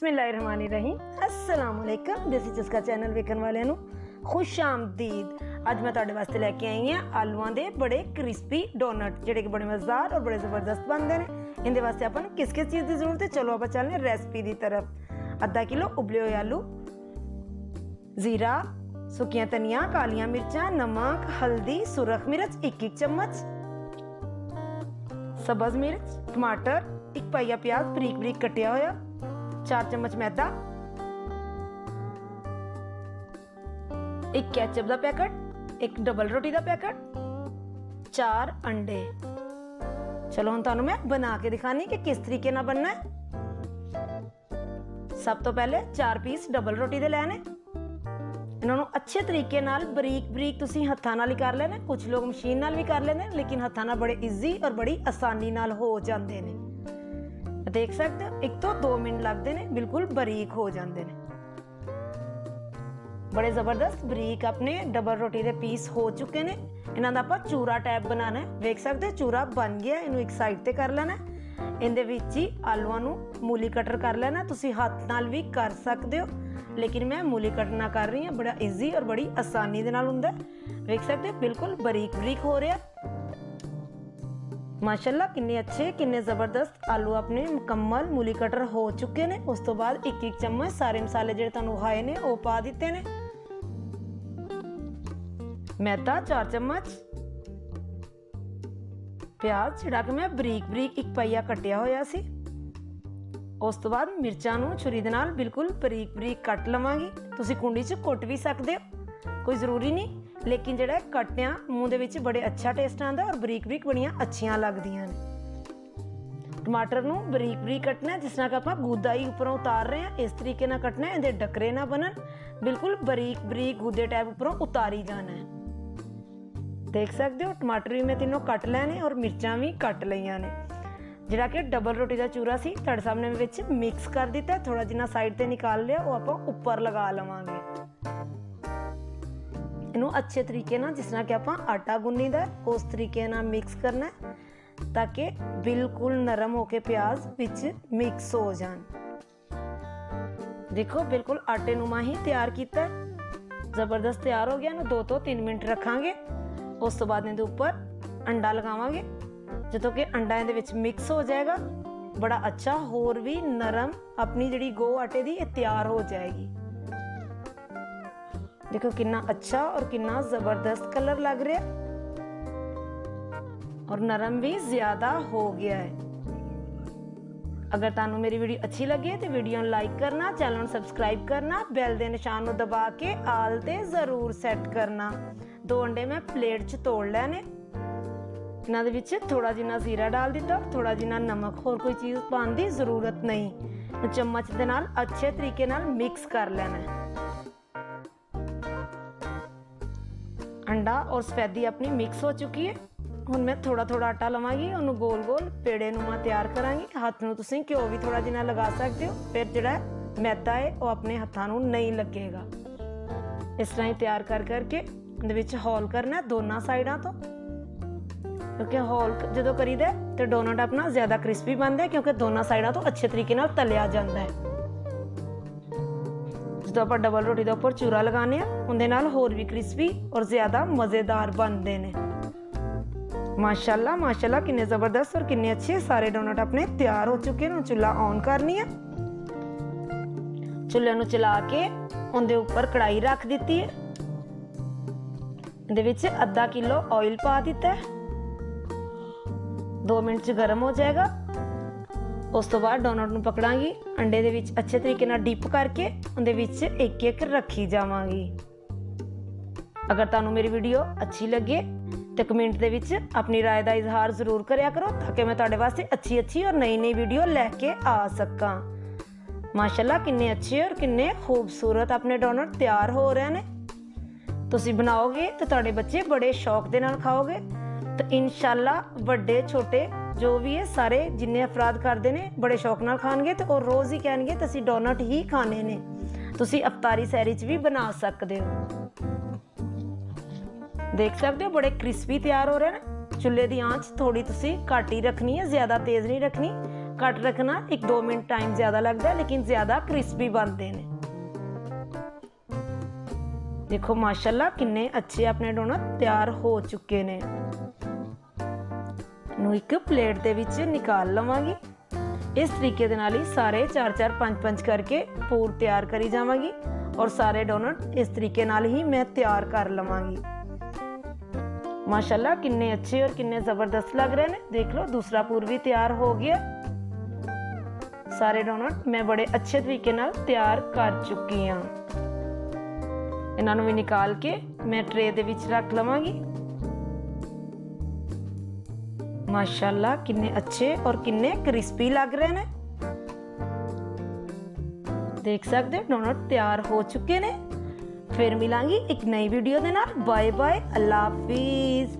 बिस्मिल्लाहिर्रहमानिर्रहीम अस्सलाम वालेकुम। देसी चस्का चैनल वेखण वालिਆਂ ਨੂੰ खुश आमदीद। ਅੱਜ मैं ਤੁਹਾਡੇ ਵਾਸਤੇ ਲੈ ਕੇ ਆਈ ਹਾਂ ਆਲੂਆਂ ਦੇ ਬੜੇ ਕ੍ਰਿਸਪੀ ਡੋਨਟ ਜਿਹੜੇ ਕਿ ਬੜੇ ਮਜ਼ੇਦਾਰ ਔਰ ਬੜੇ ਜ਼ਬਰਦਸਤ ਬਣਦੇ ਨੇ। ਇਹਦੇ ਵਾਸਤੇ ਆਪਾਂ ਨੂੰ ਕਿਸ ਚੀਜ਼ ਦੀ ਜ਼ਰੂਰਤ ਹੈ, ਚਲੋ ਆਪਾਂ ਚੱਲਦੇ ਹਾਂ ਰੈਸਪੀ ਦੀ ਤਰਫ। ਅੱਧਾ ਕਿਲੋ ਉਬਲੇ ਹੋਏ ਆਲੂ, ਜ਼ੀਰਾ, ਸੁੱਕੀਆਂ ਧਨੀਆ, ਕਾਲੀਆਂ ਮਿਰਚਾਂ, ਨਮਕ, ਹਲਦੀ, ਸੁਰਖ ਮਿਰਚ 1-1 ਚਮਚ, ਸਬਜ਼ ਮਿਰਚ, ਟਮਾਟਰ, 1 ਪਾਈਆ ਪਿਆਜ਼ ਬਰੀਕ ਬਰੀਕ ਕੱਟਿਆ ਹੋਇਆ, 4 ਚਮਚ मैदा, 1 केचप का पैकेट, 1 डबल रोटी का पैकेट, 4 अंडे। चलो हुण तुहानूं मैं बना के दिखानी कि किस तरीके नाल बनना है। सब तो पहले 4 पीस डबल रोटी दे लैने, इन्हां नूं अच्छे तरीके नाल बरीक बरीक तुसीं हत्थां नाल ही कर लेने। कुछ लोग मशीन नाल भी कर लेंदे ने, लेकिन हत्थां नाल बड़े ईजी और बड़ी आसानी नाल हो जांदे ने। देख सकते हो 1 तो 2 मिनट लगते हैं, बिल्कुल बरीक हो जाते हैं। बड़े जबरदस्त बरीक अपने डबल रोटी के पीस हो चुके हैं। इन्हां दा आपां चूरा टाइप बनाना है। देख सकते चूरा बन गया, इनू एक साइड ते कर लेना। इहदे विच ही आलूआं नूं मूली कटर कर लेना। तुसीं हत्थ नाल भी कर सकते हो, लेकिन मैं मूली कटर नाल कर रही हूँ। बड़ा ईजी और बड़ी आसानी दे नाल हुंदा है। देख सकते बिल्कुल बरीक बरीक हो रहा। माशाल्लाह किन्ने अच्छे किन्ने ज़बरदस्त आलू अपने मुकम्मल मूली कटर हो चुके हैं। उस तो बाद 1-1 चम्मच सारे मसाले जो तुहानूं खाए ने वो पा दिते ने। मैदा 4 चम्मच, प्याज जिहड़ा कि मैं बरीक बरीक 1 पाइया कटिया होया सी। उस तो बाद मिर्चां नूं छुरी दे नाल बिल्कुल बरीक बरीक कट लवांगी। तुसीं कुंडी च कुट भी सकदे हो, कोई ज़रूरी नहीं, लेकिन जो कट्टिया मूँह दे विच बड़े अच्छा टेस्ट आता और बरीक बरीक बड़ियां अच्छियां लगदियां ने। टमाटर नूं बरीक बरीक कटना है, जिस तरह कि आपां गूदा ही उपरों उतार रहे हैं, इस तरीके नाल कटना है। इहदे डकरे ना बनन, बिल्कुल बरीक बरीक गूदे टाइप उपरों उतारी जाना है। देख सकते हो टमाटर भी मैं तीनों कट लैने और मिर्चां भी कट लईआं ने। जिहड़ा कि डबल रोटी का चूरा सी तुहाडे सामने विच मिक्स कर दिता है। थोड़ा जिन्ना साइड ते निकाल लिया, वो आपां उपर लगा लवांगे। इनू अच्छे तरीके ना जिस तरह कि आपां आटा गुन्नीदा उस तरीके ना मिक्स करना है, ताकि बिल्कुल नरम होके प्याज विच मिक्स हो जान। देखो बिल्कुल आटे नुमा ही तैयार किया, जबरदस्त तैयार हो गया। इनू 2 तो 3 मिनट रखांगे। उस तो बाद इहदे उपर अंडा लगावांगे। जदों कि अंडा इहदे विच मिक्स हो जाएगा, बड़ा अच्छा होर भी नरम अपनी जिहड़ी गो आटे दी तैयार हो जाएगी। देखो कितना अच्छा और कितना जबरदस्त कलर लग रहा और नरम भी ज्यादा हो गया है। अगर तुहानू मेरी वीडियो अच्छी लगे तो वीडियो लाइक करना, चैनल सब्सक्राइब करना, बैल के निशान को दबा के आल ते जरूर सैट करना। 2 अंडे मैं प्लेट च तोड़ लैने। इन्हां दे विच थोड़ा जिन्ना जीरा डाल दिता, थोड़ा जिन्ना नमक, होर कोई चीज़ पाने की जरूरत नहीं। चम्मच दे नाल अच्छे तरीके नाल मिक्स कर लेना है। अंडा और सफेदी अपनी मिक्स हो चुकी है। हुण मैं थोड़ा थोड़ा आटा लवांगी, उन्होंने गोल गोल पेड़े नुमा तैयार करांगी। हाथ नूं तुसीं घ्यो भी थोड़ा जिन्ना लगा सकते हो, फिर जिहड़ा मैदा है वो अपने हत्थां नूं नहीं लगेगा। इस तरह ही तैयार कर करके इहदे विच होल करना दोनों साइडां तो, क्योंकि होल जदों करीदा तो डोनट अपना ज़्यादा क्रिस्पी बनता है, क्योंकि दोनों साइडां तो अच्छे तरीके नाल तलिया जाता है। जो आप डबल रोटी के उपर चूरा लगाने उनके नाल होर भी क्रिस्पी और ज़्यादा मज़ेदार बनते हैं। माशाल्लाह माशाल्लाह किन्ने ज़बरदस्त और किन्ने अच्छे सारे डोनट अपने तैयार हो चुके हैं। चूल्हा ऑन करनी है, चूल्हे नूं चला के उनके उपर कढ़ाई रख दी है। इहदे विच आधा किलो ऑयल पा दिता है। 2 मिनट च गर्म हो जाएगा। उस तो बाद डोनट नूं पकड़ांगी, अंडे दे विच अच्छे तरीके नाल डिप करके उहदे विच एक रखी जावांगी। अगर तुहानूं मेरी वीडियो अच्छी लगे तो कमेंट दे विच अपनी राय का इजहार जरूर करया करो, ताकि मैं तुहाडे वास्ते अच्छी और नई वीडियो लैके आ सकां। माशाल्लाह किन्ने अच्छे और किन्ने खूबसूरत अपने डोनट तैयार हो रहे हैं। तुसीं बनाओगे तो तुहाडे बच्चे बड़े शौक दे नाल खाओगे। तो इंशाल्लाह बड़े छोटे जो भी है सारे जिन्ने अफराद करते हैं बड़े शौक नाल खाणगे, तो और रोज़ ही कहणगे तो असीं डोनट ही खाने ने। तुसीं अफतारी सैरी च भी बना सकते हो। देख सकते हो बड़े क्रिस्पी तैयार हो रहे हैं। चुल्हे की आंच थोड़ी तुसीं घट ही रखनी है, ज़्यादा तेज़ नहीं रखनी। घट रखना, 1-2 मिनट टाइम ज़्यादा लगता है लेकिन ज़्यादा क्रिस्पी बनते हैं। देखो माशाल्लाह किन्ने अच्छे अपने डोनट तैयार हो चुके ने। ਨੂੰ एक प्लेट ਦੇ ਵਿੱਚ निकाल ਲਵਾਂਗੀ। इस तरीके ਦੇ ਨਾਲ ਹੀ ਸਾਰੇ 4-4 5-5 करके पूर तैयार करी जावांगी और सारे डोनट इस तरीके ਨਾਲ ही मैं तैयार कर लवांगी। माशाल्लाह किन्ने अच्छे और किन्ने ज़बरदस्त लग रहे हैं। देख लो दूसरा पूर भी तैयार हो गया। सारे डोनट मैं बड़े अच्छे तरीके ਨਾਲ तैयार कर चुकी हाँ। इन्हां नूं भी निकाल के मैं ट्रे दे विच रख लवांगी। माशाल्लाह किन्ने अच्छे और किन्ने क्रिस्पी लग रहे हैं। देख सकते हो डोनट तैयार हो चुके ने। फिर मिलांगी एक नई वीडियो दे नाल। बाय बाय, अल्लाह हाफिज।